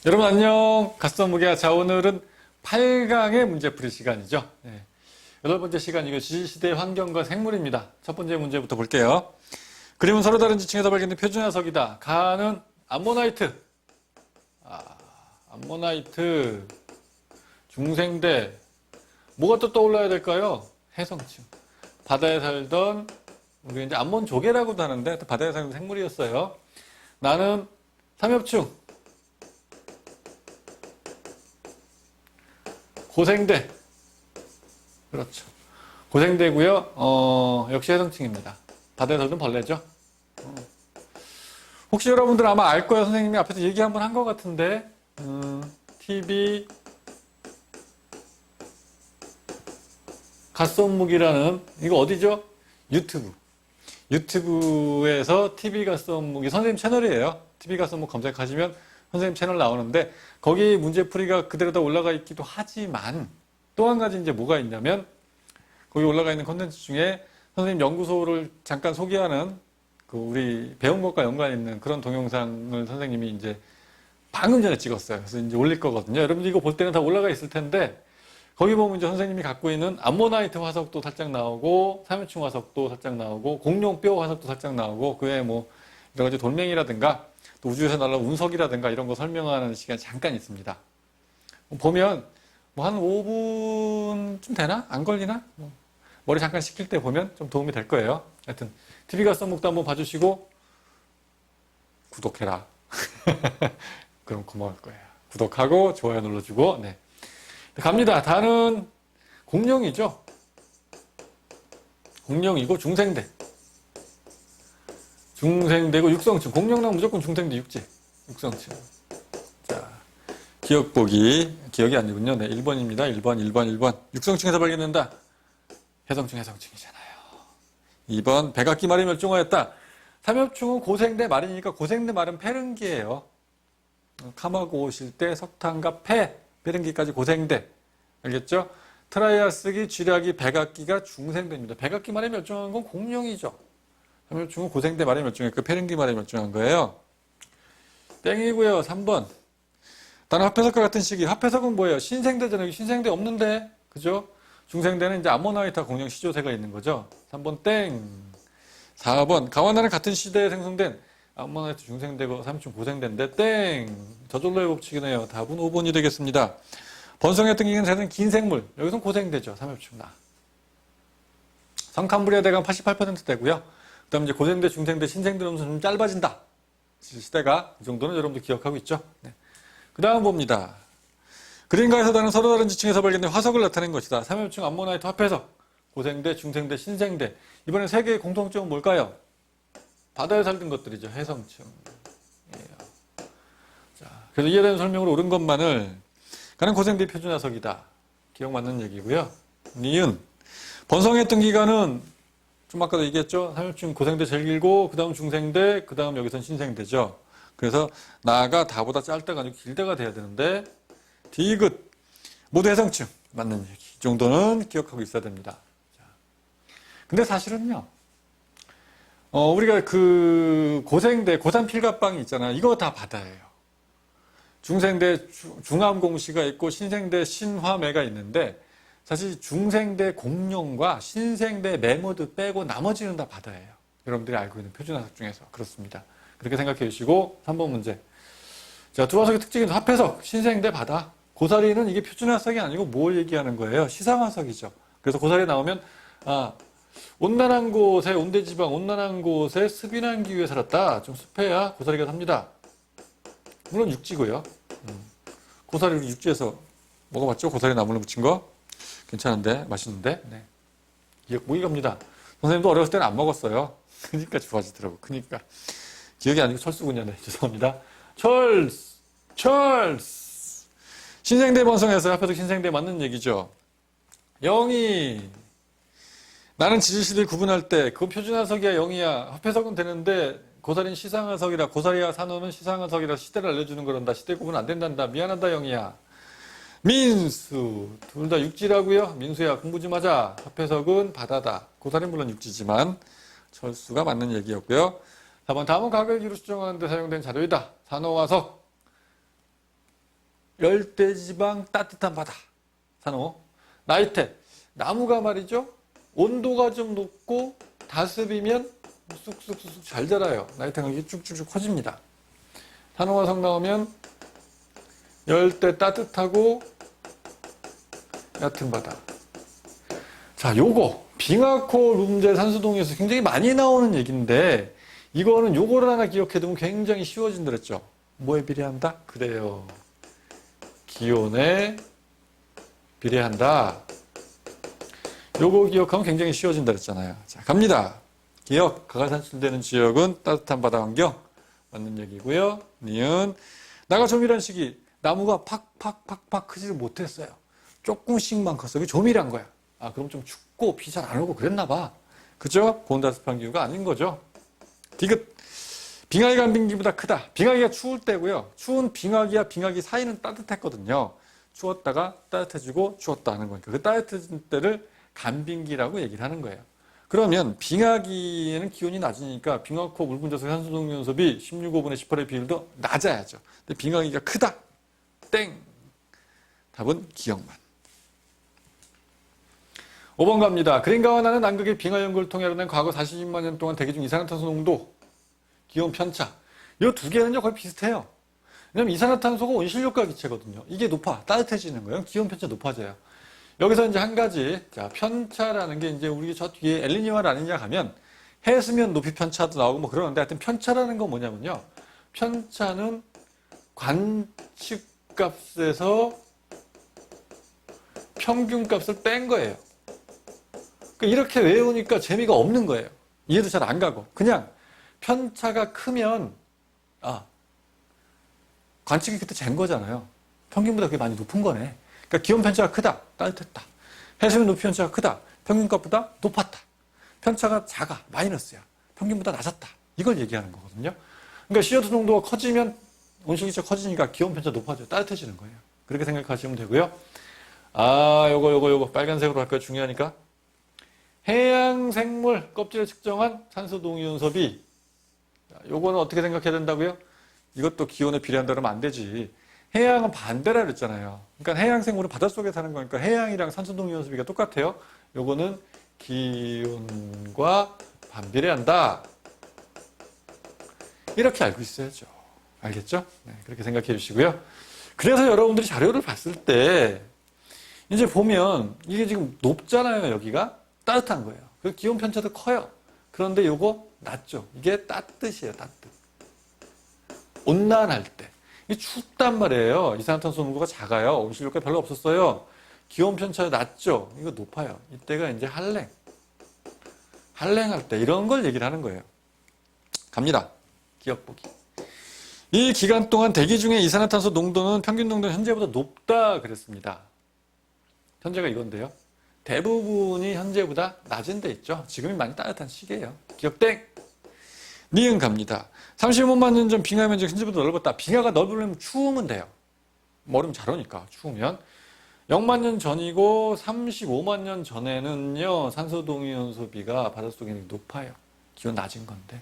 여러분 안녕. 갓선무게야. 자, 오늘은 8강의 문제풀이 시간이죠. 네. 8번째 시간, 이거 지질시대의 환경과 생물입니다. 첫 번째 문제부터 볼게요. 그림은 서로 다른 지층에서 발견된 표준화석이다. 가는 암모나이트. 암모나이트. 중생대. 뭐가 또 떠올라야 될까요? 해성층. 바다에 살던, 우리 이제 암몬조개라고도 하는데, 또 바다에 살던 생물이었어요. 나는 삼엽충. 고생대. 그렇죠. 고생대고요. 역시 해성층입니다. 바다에 살던 벌레죠. 혹시 여러분들 아마 알 거예요. 선생님이 앞에서 얘기 한번 한 것 같은데, TV 갓선무기라는, 이거 어디죠? 유튜브. 유튜브에서 TV 갓선무기 선생님 채널이에요. TV 갓선무기 검색하시면 선생님 채널 나오는데, 거기 문제풀이가 그대로 다 올라가 있기도 하지만, 또 한 가지 이제 뭐가 있냐면, 거기 올라가 있는 콘텐츠 중에 선생님 연구소를 잠깐 소개하는, 그 우리 배운 것과 연관 있는 그런 동영상을 선생님이 이제 방금 전에 찍었어요. 그래서 이제 올릴 거거든요. 여러분들 이거 볼 때는 다 올라가 있을 텐데, 거기 보면 이제 선생님이 갖고 있는 암모나이트 화석도 살짝 나오고, 삼엽충 화석도 살짝 나오고, 공룡뼈 화석도 살짝 나오고, 그 외에 뭐, 여러 가지 돌멩이라든가, 또 우주에서 날아온 운석이라든가 이런 거 설명하는 시간이 잠깐 있습니다. 보면, 뭐 한 5분쯤 되나? 안 걸리나? 머리 잠깐 식힐 때 보면 좀 도움이 될 거예요. 하여튼, TV 갓선목도 한번 봐주시고, 구독해라. 그럼 고마울 거예요. 구독하고, 좋아요 눌러주고, 네. 갑니다. 다는 공룡이죠. 공룡이고 중생대. 중생대고 육성층. 공룡은 무조건 중생대 육지. 육성층. 자, 기억 보기. 기억이 아니군요. 네, 1번입니다. 1번. 육성층에서 발견된다. 해성층이잖아요. 2번, 백악기 말이 멸종하였다. 삼엽충은 고생대 말이니까 고생대 말은 페른기예요. 감하고 오실 때 석탄과 페른기까지 고생대. 알겠죠? 트라이아스기, 쥐라기, 백악기가 중생대입니다. 백악기 말이 멸종한 건 공룡이죠. 삼엽충은 고생대 말이 멸종했고 페른기 말이 멸종한 거예요. 땡이고요. 3번. 다른 화폐석과 같은 시기. 화폐석은 뭐예요? 신생대잖아요. 신생대 없는데. 그죠? 중생대는 이제 암모나이트와 공룡 시조새가 있는 거죠. 3번 땡. 4번. 가와나는 같은 시대에 생성된 암모나이트 중생대고 삼엽충 고생대인데 땡. 저절로의 법칙이네요. 답은 5번이 되겠습니다. 번성했던 기간 자는 긴 생물. 여기서는 고생대죠. 삼엽충 나. 성캄브리아 대강 88% 되고요. 그 다음 이제 고생대, 중생대, 신생대는 좀 짧아진다. 시대가 이 정도는 여러분들 기억하고 있죠. 네. 그 다음 봅니다. 그림가에서 다른 서로 다른 지층에서 발견된 화석을 나타낸 것이다. 삼엽충, 암모나이트, 화폐석, 고생대, 중생대, 신생대. 이번엔 세 개의 공통점은 뭘까요? 바다에 살던 것들이죠. 해성층. 자, 그래서 이해되는 설명으로 옳은 것만을 가는 고생대 표준화석이다. 기억 맞는 얘기고요. 니은. 번성했던 기간은 좀 아까도 얘기했죠. 삼엽충 고생대 제일 길고 그 다음 중생대, 그 다음 여기선 신생대죠. 그래서 나가 다보다 짧다가 아니고 길다가 돼야 되는데 디귿. 모두 해성층. 맞는 얘기. 이 정도는 기억하고 있어야 됩니다. 자. 근데 사실은요. 우리가 그 고생대, 고산필갑방이 있잖아요. 이거 다 바다예요. 중생대 중암공시가 있고 신생대 신화매가 있는데 사실 중생대 공룡과 신생대 매모드 빼고 나머지는 다 바다예요. 여러분들이 알고 있는 표준화석 중에서 그렇습니다. 그렇게 생각해 주시고 3번 문제. 자, 두 화석의 특징은 화폐석, 신생대 바다. 고사리는 이게 표준화석이 아니고 뭘 얘기하는 거예요? 시상화석이죠. 그래서 고사리 나오면 온난한 곳에 온대지방, 온난한 곳에 습인한 기후에 살았다. 좀 습해야 고사리가 삽니다. 물론 육지고요. 고사리 우리 육지에서 먹어봤죠? 고사리 나물로 무친 거? 괜찮은데? 맛있는데? 네. 기억 못 이갑니다. 선생님도 어렸을 때는 안 먹었어요. 그러니까 좋아지더라고. 그러니까. 기억이 아니고 철수군요. 네. 죄송합니다. 철수! 신생대 번성에서 합해서 신생대 맞는 얘기죠. 영이. 나는 지질시대를 구분할 때, 그건 표준화석이야, 영이야. 합해석은 되는데, 고사리는 시상화석이라, 고사리와 산호는 시상화석이라 시대를 알려주는 거란다. 시대 구분 안 된단다. 미안하다, 영이야. 민수. 둘 다 육지라고요? 민수야, 공부 좀 하자. 합해석은 바다다. 고사리는 물론 육지지만, 철수가 맞는 얘기였고요. 4번, 다음은 각을 이루 수정하는 데 사용된 자료이다. 산호화석. 열대지방 따뜻한 바다. 산호. 나이테. 나무가 말이죠. 온도가 좀 높고 다습이면 쑥쑥쑥 잘 자라요. 나이테가 이게 쭉쭉쭉 커집니다. 산호화성 나오면 열대 따뜻하고 얕은 바다. 자, 요거 빙하코 룸제 산수동에서 굉장히 많이 나오는 얘기인데 이거는 요거를 하나 기억해두면 굉장히 쉬워진다 그랬죠. 뭐에 비례한다? 그래요. 기온에 비례한다. 요거 기억하면 굉장히 쉬워진다 그랬잖아요. 자, 갑니다. 기억, 가가 산출되는 지역은 따뜻한 바다 환경. 맞는 얘기고요. 니은, 나가조밀한 시기. 나무가 팍팍팍팍 크지를 못했어요. 조금씩만 컸어. 이게 조밀한 거야. 아, 그럼 좀 춥고 비 잘 안 오고 그랬나 봐. 그죠? 고온다습한 기후가 아닌 거죠. 디귿, 빙하기가 간빙기보다 크다. 빙하기가 추울 때고요. 추운 빙하기와 빙하기 사이는 따뜻했거든요. 추웠다가 따뜻해지고 추웠다 하는 거니까 그 따뜻해진 때를 간빙기라고 얘기를 하는 거예요. 그러면 빙하기에는 기온이 낮으니까 빙하코 물분자석 산소동 연섭이 16호분의 18의 비율도 낮아야죠. 근데 빙하기가 크다. 땡. 답은 기억만. 5번 갑니다. 그린과 나는 남극의 빙하 연구를 통해 알아낸 과거 40만 년 동안 대기 중 이산화탄소 농도, 기온 편차. 이 두 개는요 거의 비슷해요. 왜냐면 이산화탄소가 온실효과 기체거든요. 이게 높아. 따뜻해지는 거예요. 기온 편차 높아져요. 여기서 이제 한 가지, 자, 편차라는 게 이제 우리 저 뒤에 엘니뇨와 라니냐 가면 해수면 높이 편차도 나오고 뭐 그러는데 하여튼 편차라는 건 뭐냐면요. 편차는 관측값에서 평균값을 뺀 거예요. 이렇게 외우니까 재미가 없는 거예요. 이해도 잘 안 가고. 그냥 편차가 크면, 관측이 그때 잰 거잖아요. 평균보다 그게 많이 높은 거네. 그러니까 기온 편차가 크다. 따뜻했다. 해수면 높이 편차가 크다. 평균값보다 높았다. 편차가 작아. 마이너스야. 평균보다 낮았다. 이걸 얘기하는 거거든요. 그러니까 CO2 농도가 커지면 온실기체가 커지니까 기온 편차 높아져요. 따뜻해지는 거예요. 그렇게 생각하시면 되고요. 요거 빨간색으로 할까요? 중요하니까. 해양생물 껍질을 측정한 산소동위원섭이, 요거는 어떻게 생각해야 된다고요? 이것도 기온에 비례한다 그러면 안 되지. 해양은 반대라 그랬잖아요. 그러니까 해양생물은 바닷속에 사는 거니까 해양이랑 산소동위원섭이가 똑같아요. 요거는 기온과 반비례한다. 이렇게 알고 있어야죠. 알겠죠? 네, 그렇게 생각해 주시고요. 그래서 여러분들이 자료를 봤을 때 이제 보면 이게 지금 높잖아요. 여기가 따뜻한 거예요. 그 기온 편차도 커요. 그런데 요거 낮죠. 이게 따뜻이에요. 따뜻. 온난할 때. 이게 춥단 말이에요. 이산화탄소 농도가 작아요. 온실효과 별로 없었어요. 기온 편차가 낮죠. 이거 높아요. 이때가 이제 한랭. 한랭할 때 이런 걸 얘기를 하는 거예요. 갑니다. 기억 보기. 이 기간 동안 대기 중에 이산화탄소 농도는 평균 농도는 현재보다 높다 그랬습니다. 현재가 이건데요. 대부분이 현재보다 낮은 데 있죠. 지금이 많이 따뜻한 시기예요. 기억 땡! 니은 갑니다. 35만 년 전 빙하 면적 현재보다 넓었다. 빙하가 넓으려면 추우면 돼요. 얼음 잘 오니까 추우면. 0만 년 전이고 35만 년 전에는요. 산소동위원소비가 바닷속에 높아요. 기온 낮은 건데.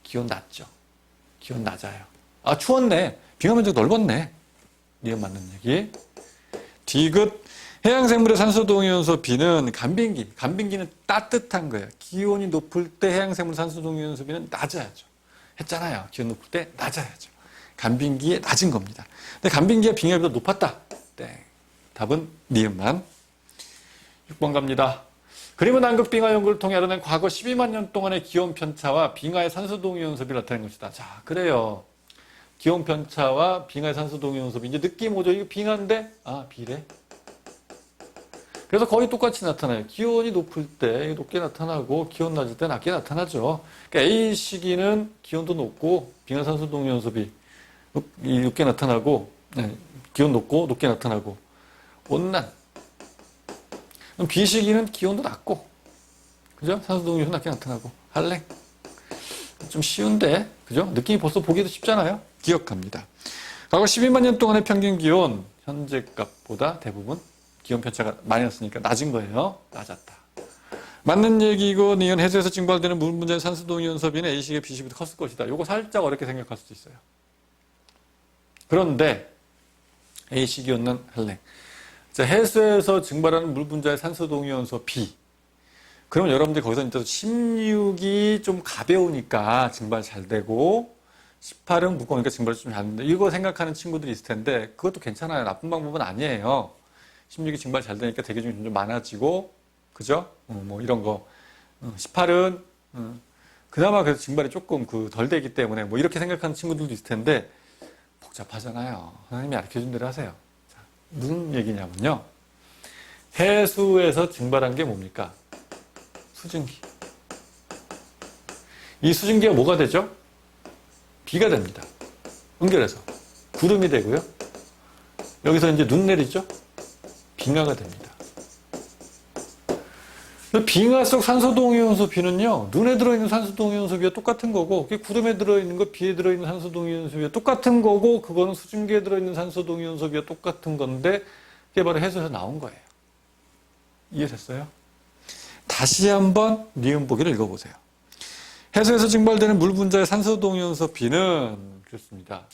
기온 낮죠. 기온 낮아요. 추웠네. 빙하 면적 넓었네. 니은 맞는 얘기. 디귿. 해양생물의 산소동위원소 B는 간빙기. 간빙기는 따뜻한 거예요. 기온이 높을 때 해양생물 산소동위원소 B는 낮아야죠. 했잖아요. 기온 높을 때 낮아야죠. 간빙기에 낮은 겁니다. 근데 간빙기가 빙하보다 높았다. 네. 답은 니은만. 6번 갑니다. 그림은 남극 빙하 연구를 통해 알아낸 과거 12만 년 동안의 기온 편차와 빙하의 산소동위원소 B를 나타낸 것이다. 자, 그래요. 기온 편차와 빙하의 산소동위원소 B. 이제 느낌 오죠? 이거 빙하인데? 비례. 그래서 거의 똑같이 나타나요. 기온이 높을 때 높게 나타나고 기온 낮을 때 낮게 나타나죠. 그러니까 A 시기는 기온도 높고 빙하산소동위원소비 높게 나타나고 기온 높고 높게 나타나고 온난. 그럼 B 시기는 기온도 낮고 그죠? 산소동위원소 낮게 나타나고 한랭. 좀 쉬운데 그죠? 느낌이 벌써 보기도 쉽잖아요. 기억합니다. 과거 12만 년 동안의 평균 기온 현재 값보다 대부분 기온 편차가 마이너스니까 낮은 거예요. 낮았다. 맞는 얘기고 니은 해수에서 증발되는 물 분자의 산소동위원소비는 A식의 B식보다 컸을 것이다. 요거 살짝 어렵게 생각할 수도 있어요. 그런데 A식이 온난 한랭. 자, 해수에서 증발하는 물 분자의 산소 동위원소 B. 그러면 여러분들이 거기서 이제 16이 좀 가벼우니까 증발 잘 되고 18은 무거우니까 증발이 좀 잘 되는데 이거 생각하는 친구들이 있을 텐데 그것도 괜찮아요. 나쁜 방법은 아니에요. 16이 증발 잘 되니까 대기 중이 좀 많아지고 그죠? 뭐 이런 거. 18은 그나마 그래도 증발이 조금 덜 되기 때문에 뭐 이렇게 생각하는 친구들도 있을 텐데 복잡하잖아요. 선생님이 가르쳐준 대로 하세요. 자, 무슨 얘기냐면요. 해수에서 증발한 게 뭡니까? 수증기. 이 수증기가 뭐가 되죠? 비가 됩니다. 연결해서. 구름이 되고요. 여기서 이제 눈 내리죠? 빙하가 됩니다. 빙하 속 산소동위원소 B는요, 눈에 들어있는 산소동위원소 B와 똑같은 거고, 그게 구름에 들어있는 거, 비에 들어있는 산소동위원소 B와 똑같은 거고, 그거는 수증기에 들어있는 산소동위원소 B와 똑같은 건데, 그게 바로 해수에서 나온 거예요. 이해됐어요? 다시 한번 니은 보기를 읽어보세요. 해수에서 증발되는 물 분자의 산소동위원소 B는 그렇습니다.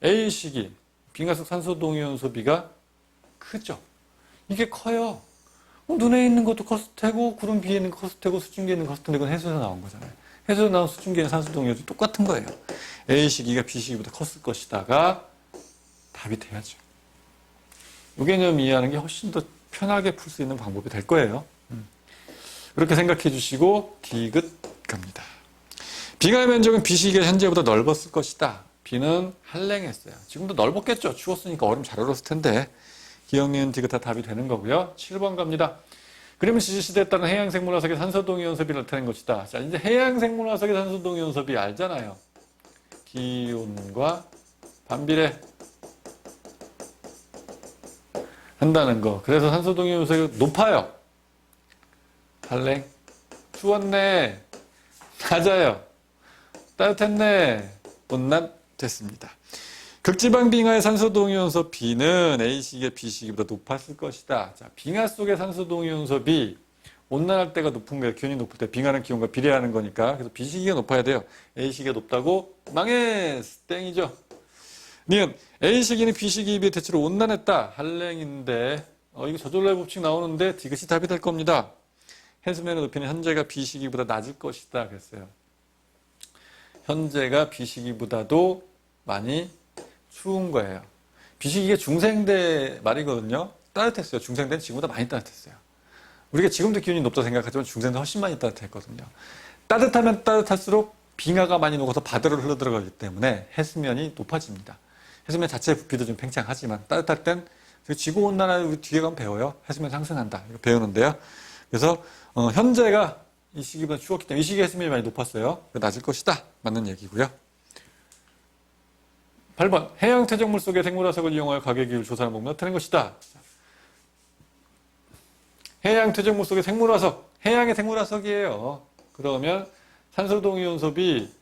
A식이 빙하 속 산소동위원소 B가 크죠. 이게 커요. 눈에 있는 것도 컸을 테고 구름 비에 있는 거 컸을 테고 수증기에 있는 거 컸을 텐데 이건 해수에서 나온 거잖아요. 해수에서 나온 수증기에는 산소동위원소 똑같은 거예요. A식이가 B식이보다 컸을 것이다가 답이 돼야죠. 이 개념 이해하는 게 훨씬 더 편하게 풀 수 있는 방법이 될 거예요. 이렇게 생각해 주시고 디귿 갑니다. 빙하의 면적은 B식이 현재보다 넓었을 것이다. B는 한랭했어요. 지금도 넓었겠죠. 추웠으니까 얼음 잘 얼었을 텐데. 기억, 니은, 디귿 다 답이 되는 거고요. 7번 갑니다. 그러면 지질시대에 따른 해양생물화석의 산소동위원소비를 나타낸 것이다. 자, 이제 해양생물화석의 산소동위원소비 알잖아요. 기온과 반비례 한다는 거. 그래서 산소동위원소가 높아요. 한랭. 추웠네. 낮아요. 따뜻했네. 온난 됐습니다. 극지방 빙하의 산소동위원소 B는 A식의 B식보다 높았을 것이다. 자, 빙하 속의 산소동위원소 B. 온난할 때가 높은 거예요. 기온이 높을 때. 빙하는 기온과 비례하는 거니까. 그래서 B식이 높아야 돼요. A식이 높다고 망했어. 땡이죠. 니은 A식이는 B식에 비해 대체로 온난했다. 한랭인데 이거 저절로의 법칙 나오는데 디귿이 답이 될 겁니다. 해수면의 높이는 현재가 B식이보다 낮을 것이다. 그랬어요. 현재가 B식이보다도 많이 추운 거예요. B식이가 중생대 말이거든요. 따뜻했어요. 중생대는 지금보다 많이 따뜻했어요. 우리가 지금도 기온이 높다고 생각하지만 중생대 훨씬 많이 따뜻했거든요. 따뜻하면 따뜻할수록 빙하가 많이 녹아서 바다로 흘러들어가기 때문에 해수면이 높아집니다. 해수면 자체의 부피도 좀 팽창하지만 따뜻할 땐 지구온난화 우리 뒤에 가면 배워요. 해수면 상승한다. 이거 배우는데요. 그래서 현재가 이 시기보다 추웠기 때문에 이 시기에 해수면이 많이 높았어요. 낮을 것이다. 맞는 얘기고요. 8번 해양 퇴적물 속의 생물화석을 이용하여 가계기를 조사하는 방법을 나타낸 것이다. 해양 퇴적물 속의 생물화석, 해양의 생물화석이에요. 그러면 산소동위원소비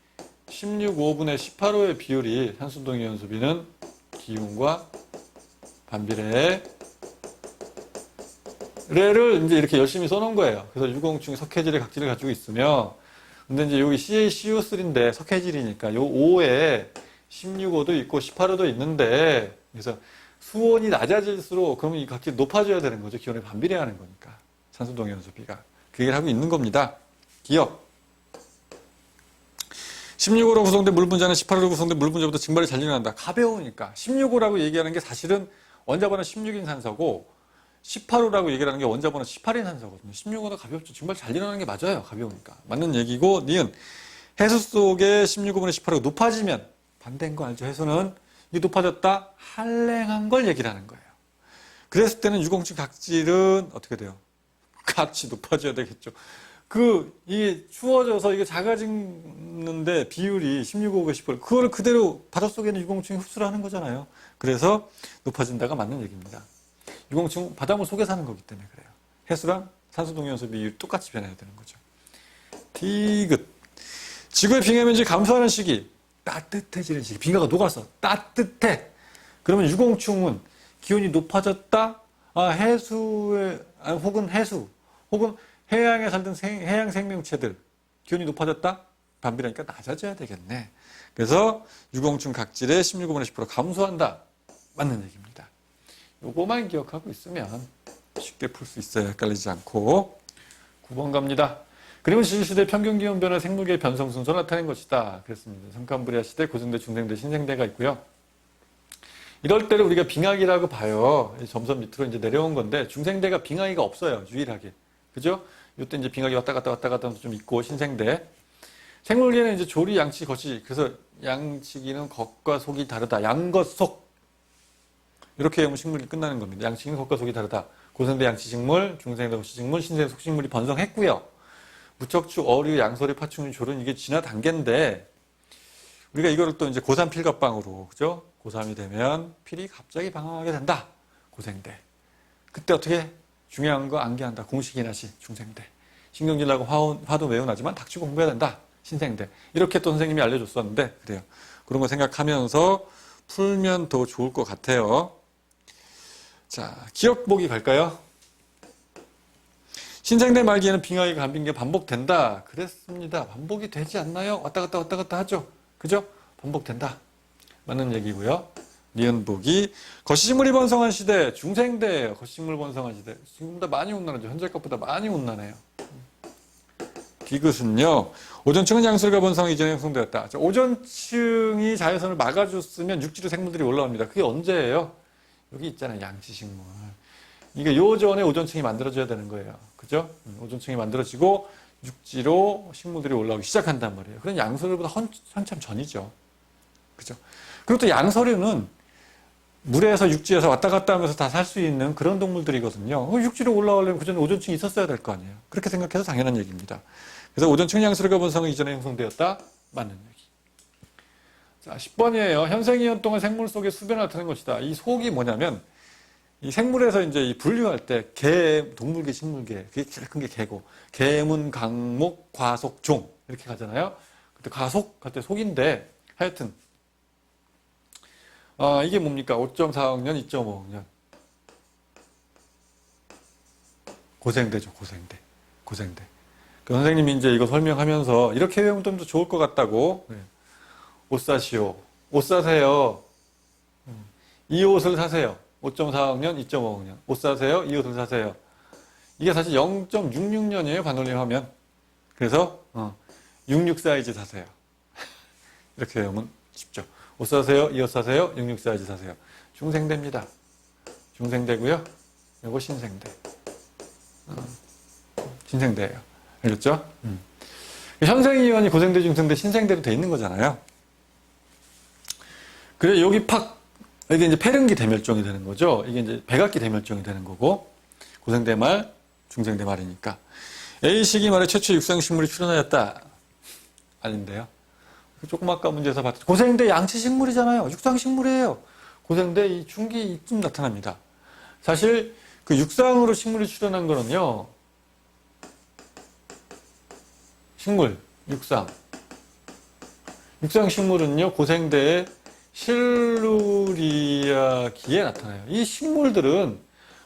16,5분의 18호의 비율이 산소동위원소비는 기운과 반비례 를 이제 이렇게 열심히 써놓은 거예요. 그래서 유공충이 석회질의 각질을 가지고 있으며, 근데 이제 여기 CaCO3인데 석회질이니까 요 5에 16호도 있고 18호도 있는데, 그래서 수온이 낮아질수록 그러면 이 각질이 높아져야 되는 거죠. 기온에 반비례하는 거니까. 산소동위원소비가. 그 얘기를 하고 있는 겁니다. 기억. 16호로 구성된 물 분자는 18호로 구성된 물 분자보다 증발이 잘 일어난다. 가벼우니까. 16호라고 얘기하는 게 사실은 원자번호 16인 산소고 18호라고 얘기를 하는 게 원자번호 18인 산소거든요. 16호가 가볍죠. 증발 잘 일어나는 게 맞아요. 가벼우니까. 맞는 얘기고, 니은 해수 속에 16호분의 18호가 높아지면 반대인 거 알죠? 해수는 이게 높아졌다? 한랭한 걸 얘기를 하는 거예요. 그랬을 때는 유공층 각질은 어떻게 돼요? 같이 높아져야 되겠죠. 이게 추워져서 이게 작아지는데 비율이 16호가 18호. 그거를 그대로 바닷속에 있는 유공층이 흡수를 하는 거잖아요. 그래서 높아진다가 맞는 얘기입니다. 유공층은 바닷물 속에 사는 거기 때문에 그래요. 해수랑 산소동위원소 비율이 똑같이 변해야 되는 거죠. 디귿. 지구의 빙하 면적이 감소하는 시기. 따뜻해지는 시기. 빙하가 녹아서 따뜻해. 그러면 유공충은 기온이 높아졌다. 혹은 해수. 혹은 해양에 살던 해양 생명체들. 기온이 높아졌다. 반비례니까 낮아져야 되겠네. 그래서 유공충 각질의 16분의 10% 감소한다. 맞는 얘기입니다. 요거만 기억하고 있으면 쉽게 풀 수 있어요. 헷갈리지 않고. 9번 갑니다. 그림은 지질시대 평균 기온 변화 생물계의 변성 순서 나타낸 것이다. 그랬습니다. 성칸브리아 시대, 고생대, 중생대, 신생대가 있고요. 이럴 때를 우리가 빙하기라고 봐요. 점선 밑으로 이제 내려온 건데 중생대가 빙하기가 없어요. 유일하게. 그죠? 이때 이제 빙하기 왔다 갔다 좀 있고 신생대. 생물계는 이제 조리, 양치, 거치. 그래서 양치기는 겉과 속이 다르다. 양겉 속. 이렇게 하면 식물이 끝나는 겁니다. 양치기는 겉과 속이 다르다. 고생대 양치식물, 중생대 거치식물, 신생대 속식물이 번성했고요. 무척추, 어류, 양서류, 파충류, 조른 이게 진화 단계인데 우리가 이거를 또 이제 고3 필갑방으로 그죠? 고3이 되면 필이 갑자기 방황하게 된다. 고생대. 그때 어떻게? 중요한 거 암기한다. 공식이나시 중생대. 신경질나고 화도 매우 나지만 닥치고 공부해야 된다. 신생대. 이렇게 또 선생님이 알려줬었는데 그래요. 그런 거 생각하면서 풀면 더 좋을 것 같아요. 자, 기억 보기 갈까요? 신생대 말기에는 빙하기가 간빙기가 반복된다. 그랬습니다. 반복이 되지 않나요? 왔다 갔다 하죠. 그죠? 반복된다. 맞는 얘기고요. 니은 보기. 거시식물이 번성한 시대, 중생대예요. 거시식물 번성한 시대. 지금보다 많이 온난하죠. 현재 것보다 많이 온난해요. 디귿은요. 오존층은 양설과 번성 이전에 형성되었다. 자, 오존층이 자외선을 막아줬으면 육지로 생물들이 올라옵니다. 그게 언제예요? 여기 있잖아요. 양치식물. 이게 요전에 오존층이 만들어져야 되는 거예요. 그죠? 오존층이 만들어지고 육지로 식물들이 올라오기 시작한단 말이에요. 그런 양서류보다 한참 전이죠. 그죠? 그리고 또 양서류는 물에서 육지에서 왔다 갔다 하면서 다 살 수 있는 그런 동물들이거든요. 육지로 올라오려면 그전에 오존층이 있었어야 될 거 아니에요. 그렇게 생각해서 당연한 얘기입니다. 그래서 오존층 양서류가 번성은 이전에 형성되었다. 맞는 얘기. 자, 10번이에요. 현생이온 동안 생물 속에 수변을 나타낸 것이다. 이 속이 뭐냐면 이 생물에서 이제 이 분류할 때 동물계, 식물계, 그게 제일 큰 게 개고, 개문, 강목, 과속, 종 이렇게 가잖아요. 그때 과속 할 때 속인데 하여튼 이게 뭡니까? 5.4억년, 2.5억년 고생대죠, 고생대. 그 선생님이 이제 이거 설명하면서 이렇게 외우면 좀 더 좋을 것 같다고. 옷 사시오. 옷 사세요. 이 옷을 사세요. 5.4억년, 2.5억년. 옷 사세요. 이 옷을 사세요. 이게 사실 0.66년이에요. 반올림하면. 그래서 66 사이즈 사세요. 이렇게 외우면 쉽죠. 옷 사세요. 이 옷 사세요. 66 사이즈 사세요. 중생대입니다. 중생대고요. 이거 신생대. 신생대예요. 알겠죠? 현생이원이 고생대, 중생대, 신생대로 돼 있는 거잖아요. 그래 여기 이게 이제 폐릉기 대멸종이 되는 거죠. 이게 이제 백악기 대멸종이 되는 거고 고생대 말, 중생대 말이니까. A시기 말에 최초 육상식물이 출현하였다. 아닌데요. 조금 아까 문제에서 봤던 고생대 양치식물이잖아요. 육상식물이에요. 고생대 이 중기 이쯤 나타납니다. 사실 그 육상으로 식물이 출현한 거는요. 식물, 육상식물은요. 고생대의 실루리아기에 나타나요. 이 식물들은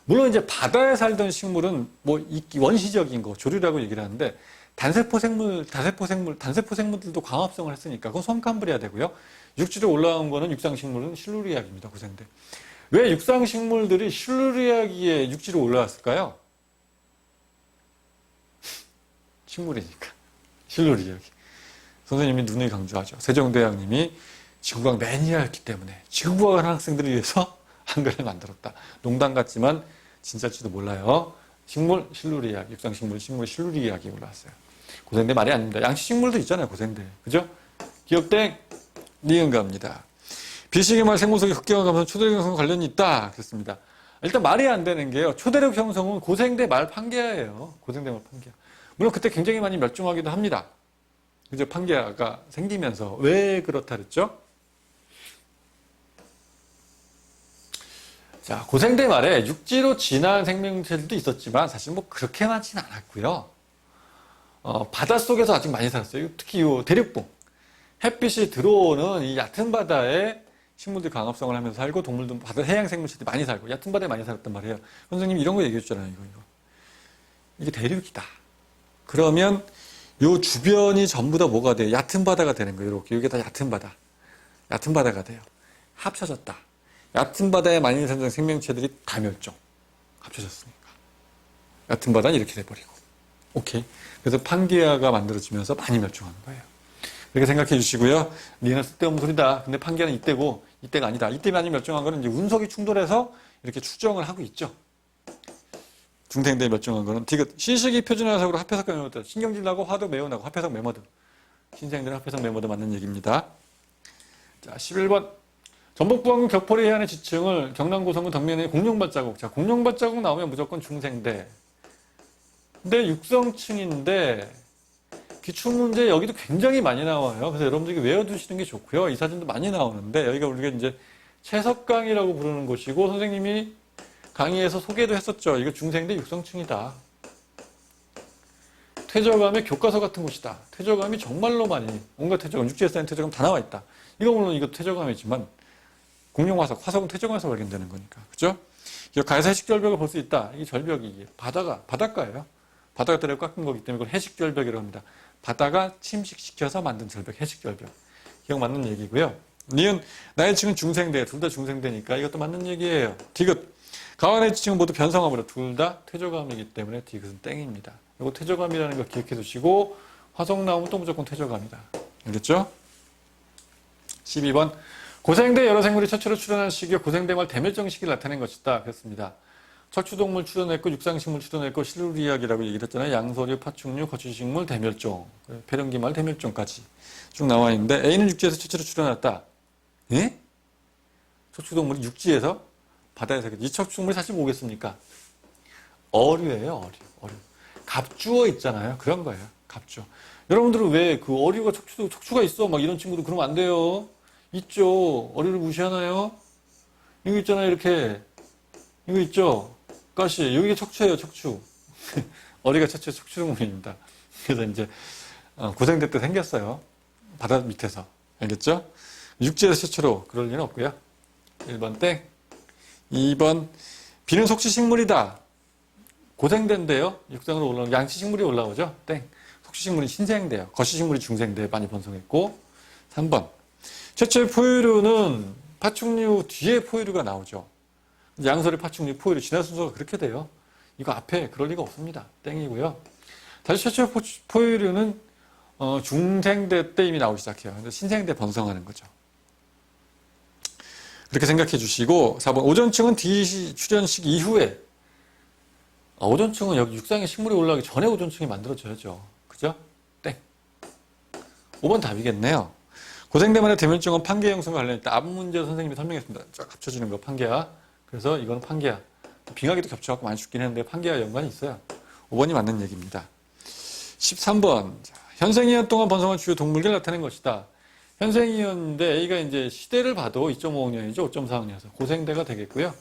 물론 이제 바다에 살던 식물은 뭐 원시적인 거 조류라고 얘기를 하는데 단세포 생물들도 광합성을 했으니까 그건 성칸브리아 되고요. 육지로 올라온 거는 육상식물은 실루리아기입니다. 고생대. 왜 육상식물들이 실루리아기에 육지로 올라왔을까요? 식물이니까. 실루리아기. 선생님이 누누이 강조하죠. 세종대왕님이 지구과학 매니아였기 때문에 지구과학을 하는 학생들을 위해서 한글을 만들었다. 농담 같지만 진짜일지도 몰라요. 식물, 실루리아기, 육상식물, 식물, 실루리아기 올라왔어요. 고생대 말이 아닙니다. 양치식물도 있잖아요. 고생대. 그죠? 기억땡, 니은 갑니다. 비시기 말 생물 속의 흑경화 감소는 초대력 형성 관련이 있다. 그랬습니다. 일단 말이 안 되는 게요. 초대력 형성은 고생대 말 판계예요. 고생대 말 판계. 물론 그때 굉장히 많이 멸종하기도 합니다. 그죠? 판계가 생기면서. 왜 그렇다 그랬죠? 자, 고생대 말에 육지로 진화한 생명체들도 있었지만 사실 뭐 그렇게 많지는 않았고요. 바닷속에서 아직 많이 살았어요. 특히 이 대륙봉. 햇빛이 들어오는 이 얕은 바다에 식물들이 광합성을 하면서 살고 동물도 해양 생물체들이 많이 살고 얕은 바다에 많이 살았단 말이에요. 선생님이 이런 거 얘기해 줬잖아요. 이거. 이게 대륙이다. 그러면 요 주변이 전부 다 뭐가 돼요? 얕은 바다가 되는 거예요. 이렇게. 이게 다 얕은 바다. 얕은 바다가 돼요. 합쳐졌다. 얕은 바다에 많이 사는 생명체들이 다 멸종. 합쳐졌으니까. 얕은 바다는 이렇게 돼버리고. 오케이. 그래서 판게아가 만들어지면서 많이 멸종한 거예요. 그렇게 생각해 주시고요. 니는 쓸데없는 소리다. 근데 판게아는 이때고, 이때가 아니다. 이때 많이 멸종한 거는 이제 운석이 충돌해서 이렇게 추정을 하고 있죠. 중생대에 멸종한 거는 디귿. 신식이 표준화석으로 합해석 메모드. 신경질 나고 화도 매우 나고 합해석 메모드. 신생들은 합해석 메모드 맞는 얘기입니다. 자, 11번. 전북부항 격포리 해안의 지층을 경남 고성군 덕면의 공룡발자국. 자, 공룡발자국 나오면 무조건 중생대. 근데 육성층인데 기출문제 여기도 굉장히 많이 나와요. 그래서 여러분들이 외워두시는 게 좋고요. 이 사진도 많이 나오는데 여기가 우리가 이제 채석강이라고 부르는 곳이고 선생님이 강의에서 소개도 했었죠. 이거 중생대 육성층이다. 퇴적암의 교과서 같은 곳이다. 퇴적암이 정말로 많이 온갖 퇴적암, 육지에 쌓인 퇴적암 다 나와 있다. 이거 물론 이거 퇴적암이지만 공룡화석, 화석은 퇴적암에서 발견되는 거니까. 그죠? 가에서 해식절벽을 볼 수 있다. 이 절벽이 이게 바닷가예요. 바다가 때려 깎은 거기 때문에 그걸 해식절벽이라고 합니다. 바다가 침식시켜서 만든 절벽, 해식절벽. 기억 맞는 얘기고요. 니은, 나의 층은 중생대, 둘 다 중생대니까 이것도 맞는 얘기예요. 디귿, 가와의 지층은 모두 변성암으로 둘 다 퇴적암이기 때문에 디귿은 땡입니다. 이거 퇴적암이라는 거 기억해 두시고 화석 나오면 또 무조건 퇴적암이다. 알겠죠? 12번, 고생대 여러 생물이 처처로 출현한 시기에 고생대 말 대멸종 시기를 나타낸 것이다. 그렇습니다. 척추동물 출현했고 육상식물 출현했고 실루리학이라고 얘기를 했잖아요. 양서류, 파충류, 거추식물, 대멸종, 폐렴기말 대멸종까지 쭉 나와 있는데 A는 육지에서 처처로 출현했다. 예? 척추동물이 육지에서 바다에서 이 척추동물이 사실 뭐겠습니까? 어류예요. 어류. 갑주어 있잖아요. 그런 거예요. 갑주어. 여러분들은 왜 그 어류가 척추가 있어? 막 이런 친구도 그러면 안 돼요. 있죠. 어류를 무시하나요? 이거 있잖아요. 이렇게 이거 있죠. 가시 여기가 척추예요. 척추. 어리가 척추동물입니다. 그래서 이제 고생대 때 생겼어요. 바다 밑에서. 알겠죠? 육지에서 최초로 그럴 리는 없고요. 1번 땡. 2번 비는 속시식물이다. 고생대인데요. 육상으로 올라오는 양치식물이 올라오죠. 땡. 속시식물이 신생대요. 거시식물이 중생대에 많이 번성했고. 3번 최초의 포유류는 파충류 뒤에 포유류가 나오죠. 양서류, 파충류, 포유류 진화 순서가 그렇게 돼요. 이거 앞에 그럴 리가 없습니다. 땡이고요. 다시 최초의 포유류는 중생대 때 이미 나오기 시작해요. 근데 신생대 번성하는 거죠. 그렇게 생각해 주시고 4번 오존층은 D 출현식 이후에 오존층은 여기 육상의 식물이 올라가기 전에 오존층이 만들어져야죠. 그죠? 땡. 5번 답이겠네요. 고생대만의 대멸종은 판게아 형성과 관련있다. 앞 문제로 선생님이 설명했습니다. 쫙 합쳐지는 거 판게아. 그래서 이거는 판게아. 빙하기도 겹쳐갖고 많이 죽긴 했는데 판게아 연관이 있어요. 5번이 맞는 얘기입니다. 13번. 현생이연 동안 번성한 주요 동물을 나타낸 것이다. 현생이연인데 A가 이제 시대를 봐도 2.5학년이죠. 5.4학년에서 고생대가 되겠고요.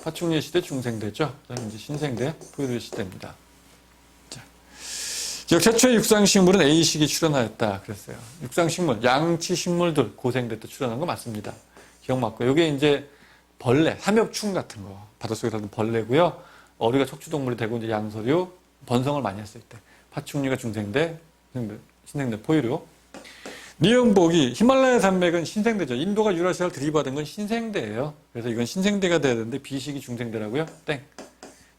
파충류의 시대 중생대죠. 그다음에 이제 신생대 포유류의 시대입니다. 자, 기억 최초의 육상식물은 A식이 출현하였다. 그랬어요. 육상식물, 양치식물들 고생대 때 출현한 거 맞습니다. 기억 맞고 이게 이제 벌레, 삼엽충 같은 거 바닷속에 사는 벌레고요. 어류가 척추동물이 되고 이제 양서류 번성을 많이 했을 때 파충류가 중생대, 신생대 포유류. 니은보기 히말라야 산맥은 신생대죠. 인도가 유라시아를 들이받은 건 신생대예요. 그래서 이건 신생대가 돼야 되는데 B식이 중생대라고요. 땡.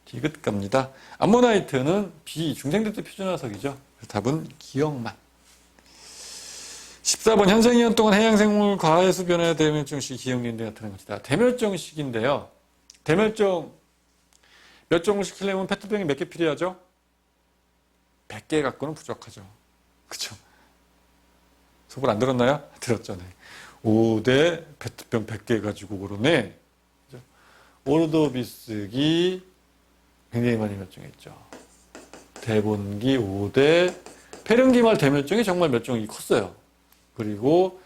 디귿 갑니다. 암모나이트는 B 중생대 때 표준화석이죠. 답은 기억만. 14번 현생이연 동안 해양생물 과해수 변화에 대멸종식이 기억연대 나타난 것이다. 대멸종식인데요. 대멸종 몇 종을 시키려면 페트병이 몇 개 필요하죠? 100개 갖고는 부족하죠. 그쵸? 속을 안 들었나요? 들었죠. 네. 5대 페트병 100개 가지고 그러네. 그죠? 오르도비스기 굉장히 많이 멸종했죠. 대본기 5대 페륜기말 대멸종이 정말 멸종이 컸어요. 그리고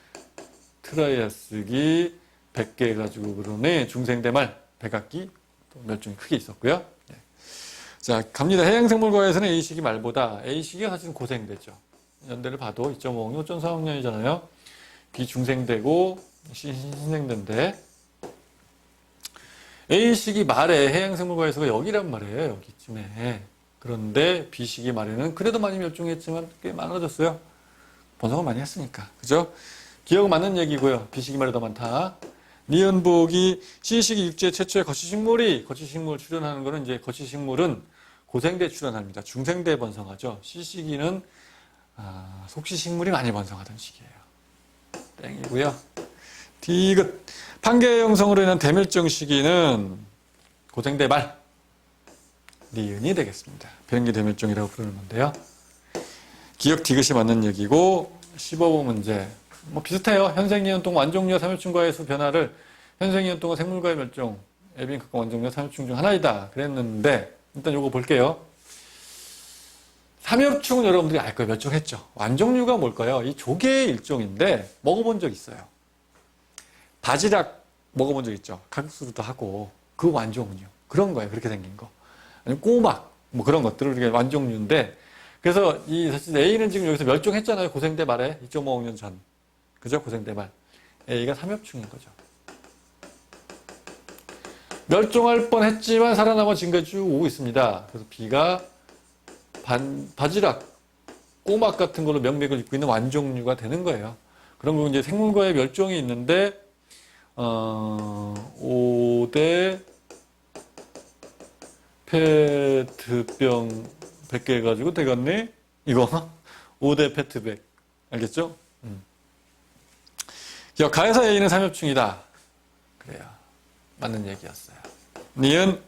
트라이아스기 100개 가지고 그러네. 중생대말 백악기 또 멸종이 크게 있었고요. 네. 자, 갑니다. 해양생물과에서는 A식이 말보다 A식이 사실은 고생대죠. 연대를 봐도 2.5학년, 5.4학년이잖아요. 비중생대고 신생대인데 A식이 말에 해양생물과에서가 여기란 말이에요. 여기쯤에. 그런데 B식이 말에는 그래도 많이 멸종했지만 꽤 많아졌어요. 번성을 많이 했으니까. 그죠? 기억은 맞는 얘기고요. B식이 말이 더 많다. 니은복이 시시기 육지의 최초의 거치식물이 거치식물 출현하는 거는 이제 거치식물은 고생대 출현합니다. 중생대 번성하죠. 시시기는 속시식물이 많이 번성하던 시기예요. 땡이고요. 디귿 판계 형성으로 인한 대멸종 시기는 고생대 말 니은이 되겠습니다. 변기 대멸종이라고 부르는 건데요. 기역 디귿이 맞는 얘기고 15번 문제 뭐 비슷해요. 현생이온 동안 완종류와 삼엽충과의 수 변화를 현생이온 동안 생물과의 멸종 에빈크과 완종류와 삼엽충 중 하나이다 그랬는데 일단 요거 볼게요. 삼엽충은 여러분들이 알 거예요. 멸종했죠. 완종류가 뭘까요? 이 조개의 일종인데 먹어본 적 있어요. 바지락 먹어본 적 있죠. 칼국수도 하고 그 완종류 그런 거예요. 그렇게 생긴 거. 아니면 꼬막 뭐 그런 것들을 우리가 완종류인데 그래서 이 사실 A는 지금 여기서 멸종했잖아요. 고생대 말에 2.5억 년 전. 그죠? 고생대 말. A가 삼엽충인 거죠. 멸종할 뻔했지만 살아남아 지금까지 쭉 오고 있습니다. 그래서 B가 바지락, 꼬막 같은 걸로 명맥을 잇고 있는 완종류가 되는 거예요. 그런 거 이제 생물과의 멸종이 있는데 5대 페트병 100개 해가지고 되겠네? 이거 5대 페트백 알겠죠? 가해사 A는 삼엽충이다. 그래요. 맞는 얘기였어요. 니은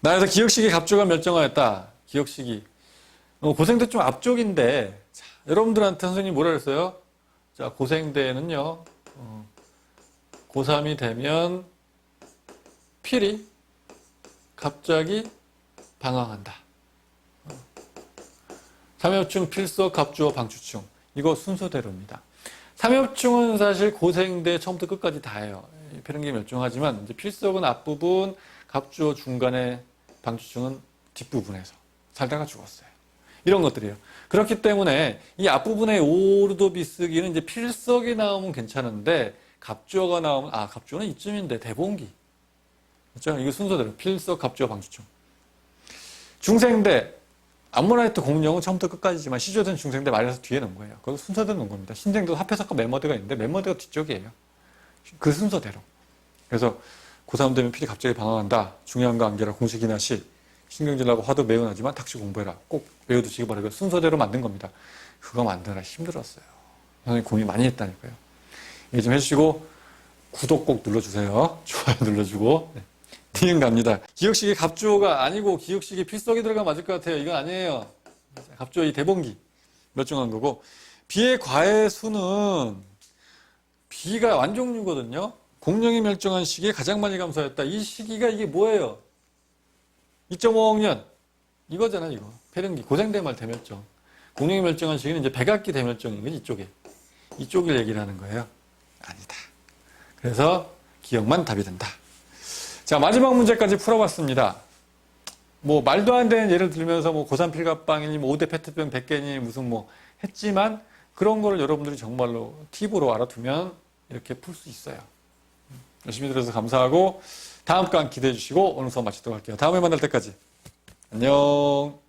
나에서 기역식이 갑조가 멸종하였다. 기역식이 고생대 좀 앞쪽인데 자, 여러분들한테 선생님이 뭐라 그랬어요? 자, 고생대는요 고3이 되면 필히 갑자기 방황한다. 삼엽충, 필석, 갑주어, 방추충 이거 순서대로입니다. 삼엽충은 사실 고생대 처음부터 끝까지 다예요. 필연기 멸종하지만 이제 필석은 앞부분, 갑주어 중간에, 방추충은 뒷부분에서 살다가 죽었어요. 이런 것들이에요. 그렇기 때문에 이 앞부분의 오르도비스기는 이제 필석이 나오면 괜찮은데 갑주어가 나오면 갑주어는 이쯤인데 대봉기. 그렇죠? 이거 순서대로 필석, 갑주어, 방추충. 중생대 암모나이트 공룡은 처음부터 끝까지지만 시조된 중생대 말에서 뒤에 놓은 거예요. 그거 순서대로 놓은 겁니다. 신생도 합해석과 멤머드가 있는데 멤머드가 뒤쪽이에요. 그 순서대로. 그래서 고3 되면 필히 갑자기 방황한다. 중요한 거 암기라 공식이나 시. 신경질나고 화도 매운하지만 탁시 공부해라. 꼭 외워두시기 바라고요. 순서대로 만든 겁니다. 그거 만드느라 힘들었어요. 선생님 고민 많이 했다니까요. 이거 좀 해주시고 구독 꼭 눌러주세요. 좋아요 눌러주고. 네. 니은 갑니다. 기역식이 갑주어가 아니고 기역식이 필석이 들어가면 맞을 것 같아요. 이건 아니에요. 갑주어 이 대봉기 멸종한 거고 B의 과해수는 B가 완종류거든요. 공룡이 멸종한 시기에 가장 많이 감소했다. 이 시기가 이게 뭐예요? 2.5억 년 이거잖아 이거. 폐렴기 고생대 말 대멸종. 공룡이 멸종한 시기는 이제 백악기 대멸종인 건 이쪽을 얘기를 하는 거예요. 아니다. 그래서 기역만 답이 된다. 자, 마지막 문제까지 풀어봤습니다. 뭐, 말도 안 되는 예를 들면서 뭐, 고3 필갑방이니, 뭐 5대 페트병 100개니, 무슨 뭐, 했지만, 그런 거를 여러분들이 정말로 팁으로 알아두면 이렇게 풀 수 있어요. 열심히 들어서 감사하고, 다음 강 기대해 주시고, 오늘 수업 마치도록 할게요. 다음에 만날 때까지. 안녕.